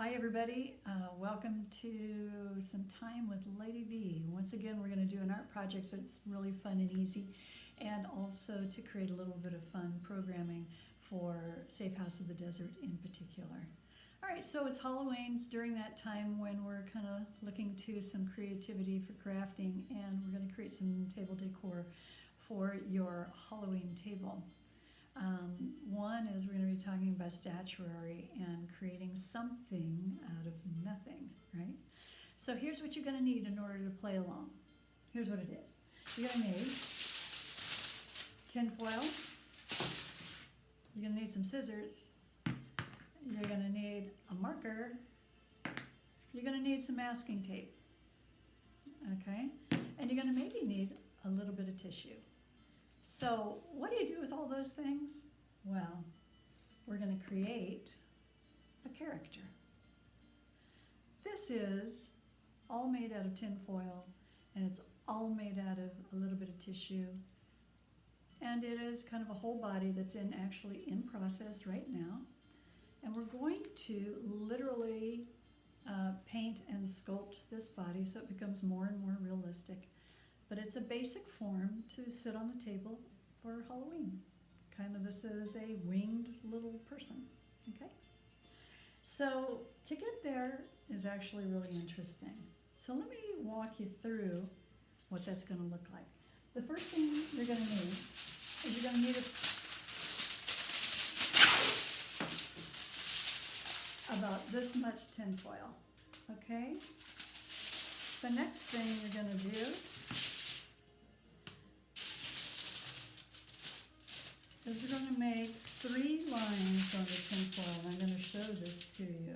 Hi everybody, welcome to some time with Lady V. Once again, we're going to do an art project that's really fun and easy, and also to create a little bit of fun programming for Safe House of the Desert in particular. Alright, so it's Halloween, during that time when we're kind of looking to some creativity for crafting, and we're going to create some table decor for your Halloween table. One is we're going to be talking about statuary and creating something out of nothing, right? So here's what you're going to need in order to play along. Here's what it is. You're going to need tin foil. You're going to need some scissors. You're going to need a marker. You're going to need some masking tape. Okay? And you're going to maybe need a little bit of tissue. So what do you do with all those things? Well, we're going to create a character. This is all made out of tin foil, and it's all made out of a little bit of tissue. And it is kind of a whole body that's actually in process right now. And we're going to literally paint and sculpt this body so it becomes more and more realistic. But it's a basic form to sit on the table for Halloween. Kind of this is a winged little person, okay? So to get there is actually really interesting. So let me walk you through what that's going to look like. The first thing you're going to need is you're going to need about this much tin foil, okay? The next thing you're going to do is we're going to make 3 lines on the tin foil, and I'm going to show this to you.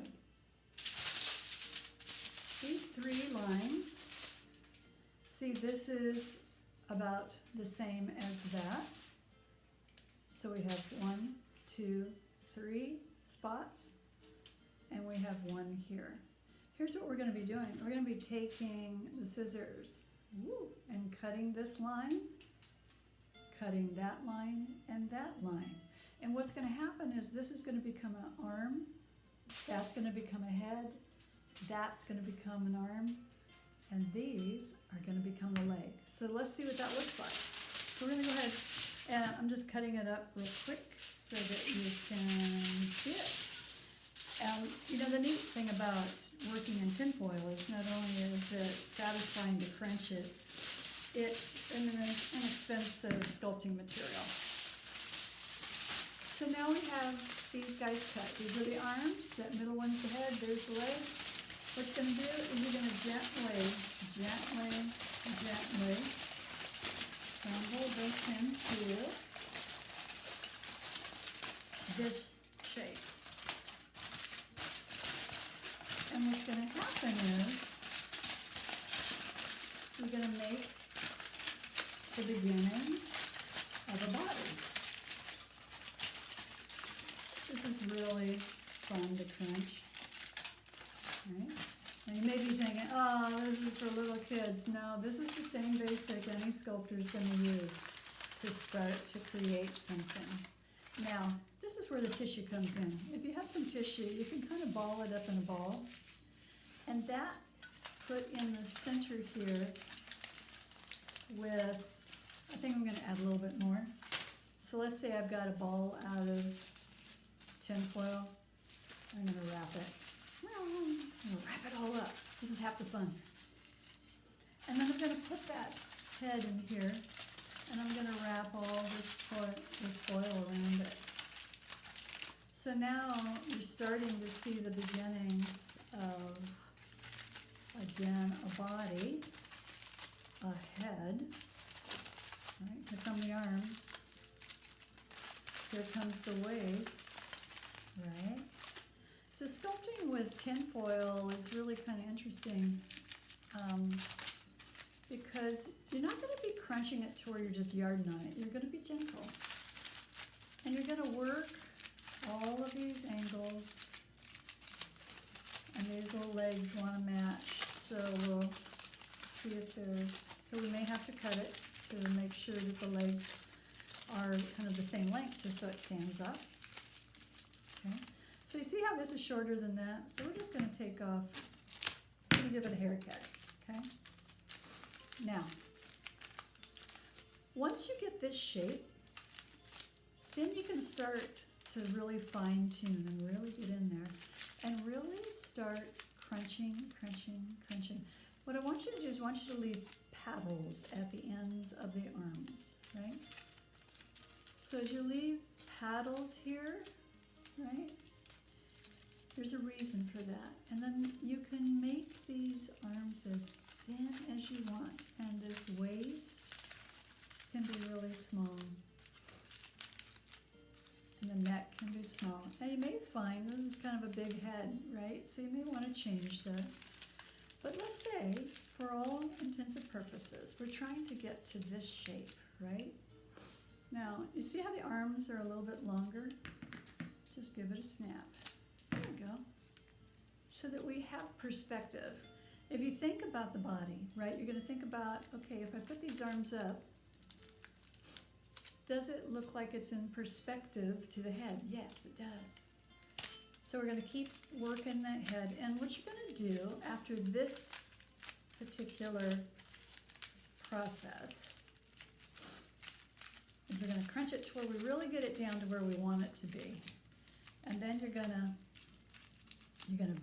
These 3 lines, see, this is about the same as that. So we have 1, 2, 3 spots, and we have 1 here. Here's what we're going to be doing. We're going to be taking the scissors and cutting this line, cutting that line, and that line. And what's going to happen is this is going to become an arm, that's going to become a head, that's going to become an arm, and these are going to become a leg. So let's see what that looks like. So we're going to go ahead, and I'm just cutting it up real quick so that you can see it. You know, the neat thing about working in tinfoil is not only is it satisfying to crunch it, it's an inexpensive sculpting material. So now we have these guys cut. These are the arms, that middle one's the head, there's the legs. What you're going to do is you're going to gently crumble this into this shape. And what's going to happen is we're going to make the beginnings of a body. This is really fun to crunch. Right? Now you may be thinking, oh, this is for little kids. No, this is the same basic any sculptor is going to use to start to create something. Now, this is where the tissue comes in. If you have some tissue, you can kind of ball it up in a ball. And that put in the center here with, I think I'm going to add a little bit more. So let's say I've got a ball out of tin foil. I'm going to wrap it. I'm going to wrap it all up. This is half the fun. And then I'm going to put that head in here, and I'm going to wrap all this foil around it. So now you're starting to see the beginnings of, again, a body, a head. Right, here come the arms. Here comes the waist, right? So sculpting with tin foil is really kind of interesting because you're not going to be crunching it to where you're just yarding on it. You're going to be gentle. And you're going to work all of these angles, and these little legs want to match. So we'll see if there's, so we may have to cut it to make sure that the legs are kind of the same length just so it stands up. Okay. So you see how this is shorter than that? So we're just gonna take off, we're gonna give it a haircut, okay? Now, once you get this shape, then you can start to really fine tune and really get in there and really start crunching, crunching, crunching. What I want you to do is I want you to leave paddles at the ends of the arms, right? So as you leave paddles here, right, there's a reason for that. And then you can make these arms as thin as you want, and this waist can be really small. And the neck can be small. Now you may find this is kind of a big head, right? So you may want to change that. But let's say, for all intents and purposes, we're trying to get to this shape, right? Now, you see how the arms are a little bit longer? Just give it a snap. There we go. So that we have perspective. If you think about the body, right, you're going to think about, okay, if I put these arms up, does it look like it's in perspective to the head? Yes, it does. So we're going to keep working that head. And what you're going to do after this particular process is we're going to crunch it to where we really get it down to where we want it to be. And then you're going to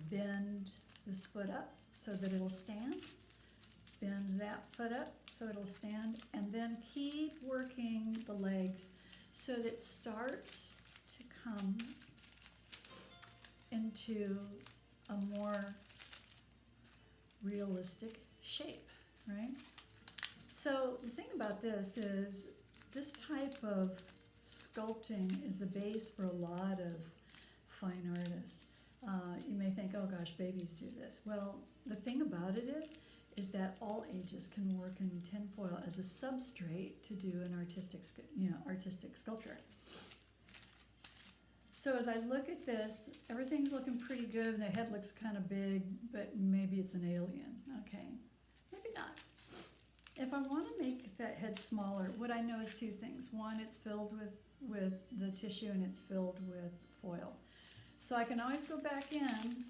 bend this foot up so that it'll stand. Bend that foot up so it'll stand, and then keep working the legs so that it starts to come into a more realistic shape, right? So the thing about this is this type of sculpting is the base for a lot of fine artists. You may think, oh gosh, babies do this. Well, the thing about it is that all ages can work in tinfoil as a substrate to do an artistic sculpture. So as I look at this, everything's looking pretty good. The head looks kind of big, but maybe it's an alien. Okay, maybe not. If I want to make that head smaller, what I know is two things. One, it's filled with the tissue and it's filled with foil. So I can always go back in,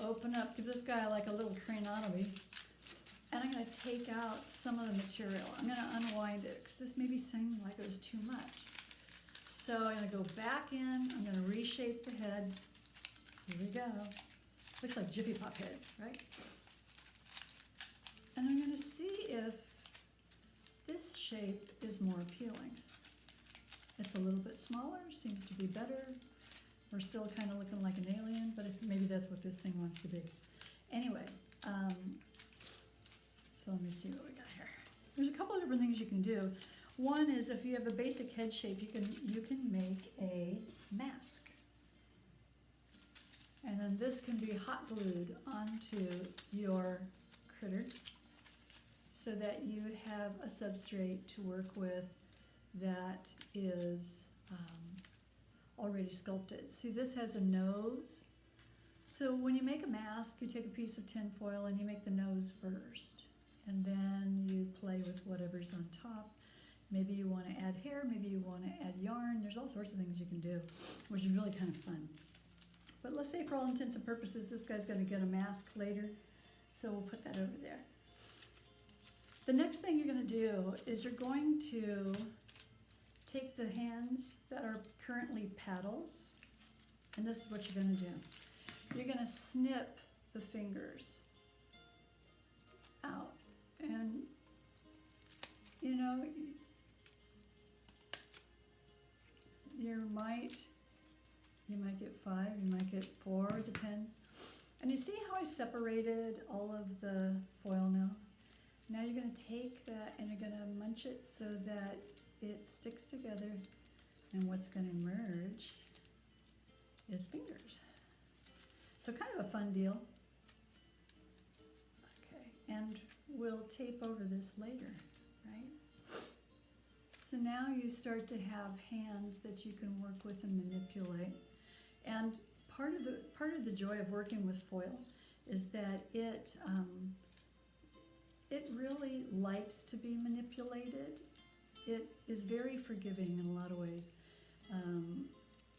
open up, give this guy like a little craniotomy, and I'm going to take out some of the material. I'm going to unwind it because this maybe seemed like it was too much. So I'm going to go back in, I'm going to reshape the head. Here we go. Looks like Jiffy Pop head, right? And I'm going to see if this shape is more appealing. It's a little bit smaller, seems to be better. We're still kind of looking like an alien, but maybe that's what this thing wants to be. Anyway, so let me see what we got here. There's a couple of different things you can do. One is if you have a basic head shape, you can make a mask. And then this can be hot glued onto your critter so that you have a substrate to work with that is already sculpted. See, this has a nose. So when you make a mask, you take a piece of tin foil and you make the nose first. And then you play with whatever's on top. Maybe you want to add hair, maybe you want to add yarn. There's all sorts of things you can do, which is really kind of fun. But let's say for all intents and purposes, this guy's going to get a mask later. So we'll put that over there. The next thing you're going to do is you're going to take the hands that are currently paddles, and this is what you're going to do. You're going to snip the fingers out, and you know, you might get 5, you might get 4, it depends. And you see how I separated all of the foil now? Now you're going to take that and you're going to munch it so that it sticks together, and what's going to emerge is fingers. So kind of a fun deal. Okay, and we'll tape over this later, right? So now you start to have hands that you can work with and manipulate. And part of the joy of working with foil is that it really likes to be manipulated. It is very forgiving in a lot of ways.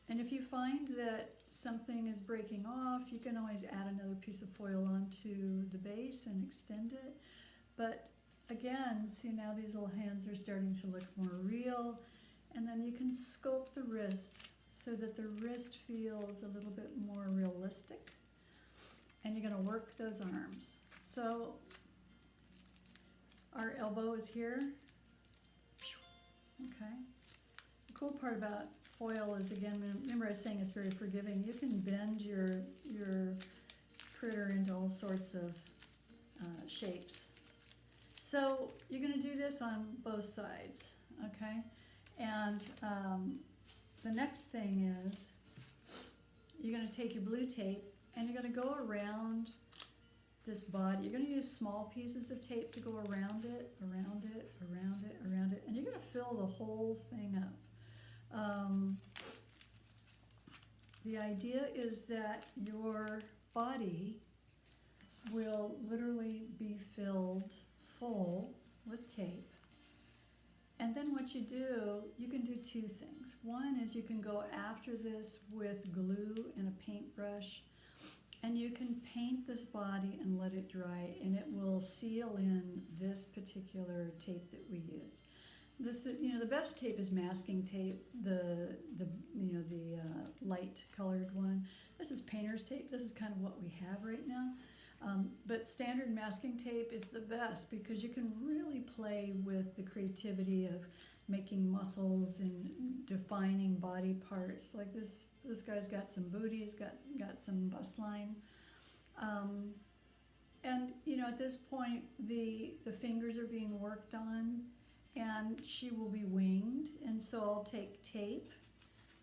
And if you find that something is breaking off, you can always add another piece of foil onto the base and extend it. But again, see now these little hands are starting to look more real. And then you can sculpt the wrist so that the wrist feels a little bit more realistic. And you're going to work those arms. So our elbow is here. Okay. The cool part about foil is, again, remember I was saying it's very forgiving. You can bend your critter into all sorts of shapes. So you're going to do this on both sides, okay? And the next thing is you're going to take your blue tape and you're going to go around this body. You're going to use small pieces of tape to go around it, around it, around it, around it, and you're going to fill the whole thing up. The idea is that your body will literally be filled full with tape. And then what you do, you can do two things. One is you can go after this with glue and a paintbrush, and you can paint this body and let it dry, and it will seal in this particular tape that we used. This is, the best tape is masking tape, the light colored one. This is painter's tape. This is kind of what we have right now. But standard masking tape is the best because you can really play with the creativity of making muscles and defining body parts. Like this guy's got some booty, he's got some bust line. And at this point the fingers are being worked on and she will be winged. And so I'll take tape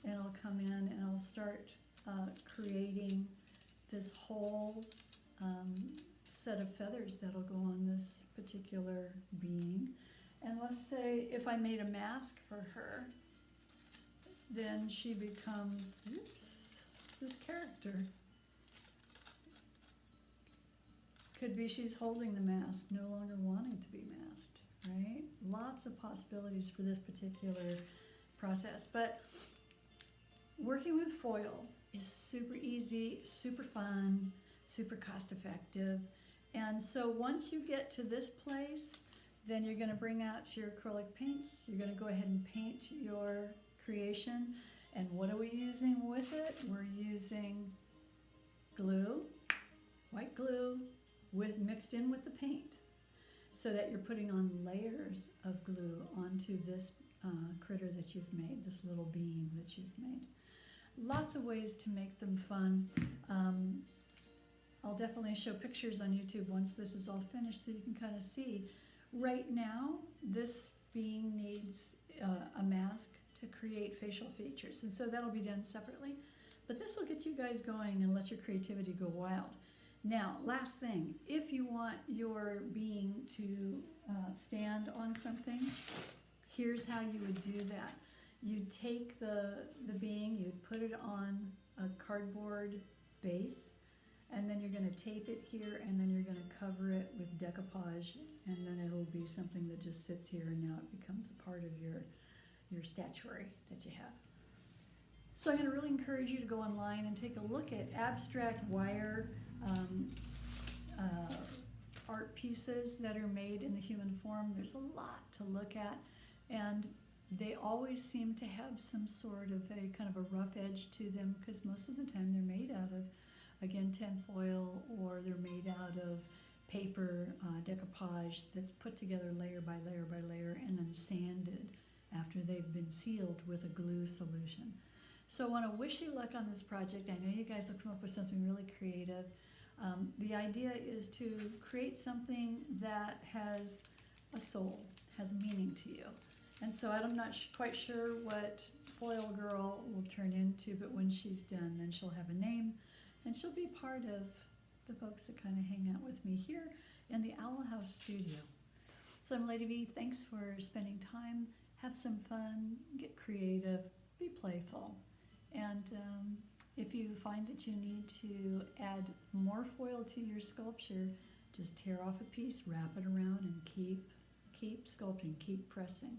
and I'll come in and I'll start creating this whole set of feathers that'll go on this particular being. And let's say if I made a mask for her, then she becomes this character. Could be she's holding the mask, no longer wanting to be masked, right? Lots of possibilities for this particular process. But working with foil is super easy, super fun, super cost effective. And so once you get to this place, then you're going to bring out your acrylic paints. You're going to go ahead and paint your creation. And what are we using with it? We're using glue, white glue, mixed in with the paint, so that you're putting on layers of glue onto this critter that you've made, this little being that you've made. Lots of ways to make them fun. I'll definitely show pictures on YouTube once this is all finished so you can kind of see. Right now, this being needs a mask to create facial features, and so that'll be done separately. But this will get you guys going and let your creativity go wild. Now, last thing, if you want your being to stand on something, here's how you would do that. You'd take the being, you'd put it on a cardboard base, and then you're going to tape it here, and then you're going to cover it with decoupage, and then it'll be something that just sits here, and now it becomes a part of your statuary that you have. So I'm going to really encourage you to go online and take a look at abstract wire art pieces that are made in the human form. There's a lot to look at, and they always seem to have some sort of a kind of a rough edge to them because most of the time they're made out of, again, tin foil, or they're made out of paper decoupage that's put together layer by layer by layer and then sanded after they've been sealed with a glue solution. So I want to wish you luck on this project. I know you guys will come up with something really creative. The idea is to create something that has a soul, has meaning to you. And so I'm not quite sure what Foil Girl will turn into, but when she's done, then she'll have a name, and she'll be part of the folks that kind of hang out with me here in the Owl House studio. So I'm Lady V. Thanks for spending time. Have some fun, get creative, be playful. And if you find that you need to add more foil to your sculpture, just tear off a piece, wrap it around, and keep sculpting, keep pressing.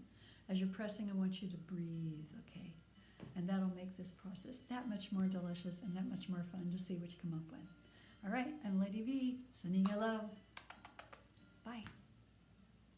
As you're pressing, I want you to breathe, okay? And that'll make this process that much more delicious and that much more fun to see what you come up with. All right, I'm Lady V, sending you love.